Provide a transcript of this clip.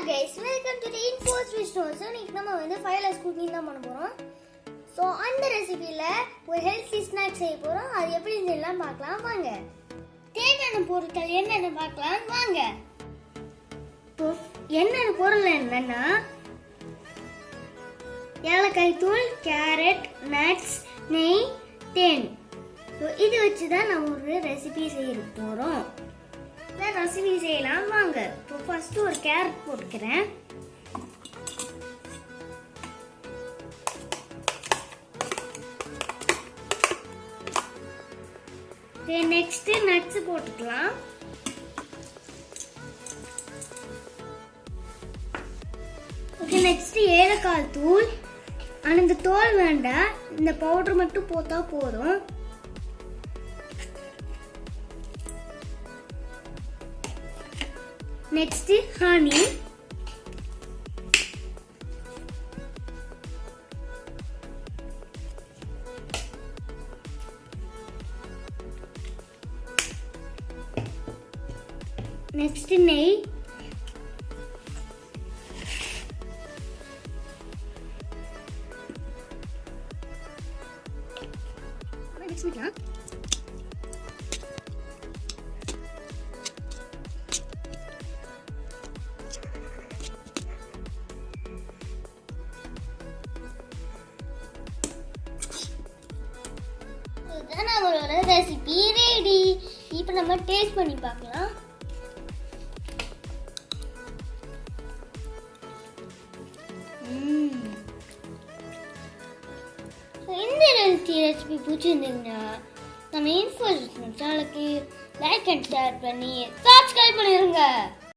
guys, welcome to the Infos with Snow. So இன்னைக்கு நம்ம வந்து Fireless cooking தான் பண்ண போறோம். So அந்த ரெசிபில ஒரு ஹெல்தி ஸ்நாக்ஸ் செய்ய போறோம். அது எப்படி செய்யலாம் பார்க்கலாம் வாங்க. தேவையான பொருட்கள் என்னென்ன பார்க்கலாம் வாங்க. என்னென்ன பொருள் என்னன்னா ஏலக்காய் தூள், கேரட், நட்ஸ், நெய், தேன். ஸோ இது வச்சு தான் நம்ம ஒரு ரெசிபி செய்ய போகிறோம். ரெசிபி செய்யலாம் வாங்க. இப்போ ஃபர்ஸ்ட் ஒரு கேரட் போட்டுக்கிறேன். நெக்ஸ்ட் நட்ஸ் போட்டுக்கலாம். ஓகே, நெக்ஸ்ட் ஏலக்காய் தூள். ஆனால் இந்த தோல் வேண்டாம், இந்த பவுடர் மட்டும் போட்டா போதும். Next honey. நெக்ஸ்ட் நெய். மிக்ஸ் பண்ணிக்கலாம். நம்மளோட ரெசிபி ரெடி. இப்போ நம்ம டேஸ்ட் பண்ணி பார்க்கலாம். இந்த ரெசிபி பிடிச்சிருந்தீங்கன்னா நம்ம இன்ஃபோஸ் சேனலுக்கு லைக் அண்ட் ஷேர் பண்ணி சப்ஸ்கிரைப் பண்ணிருங்க.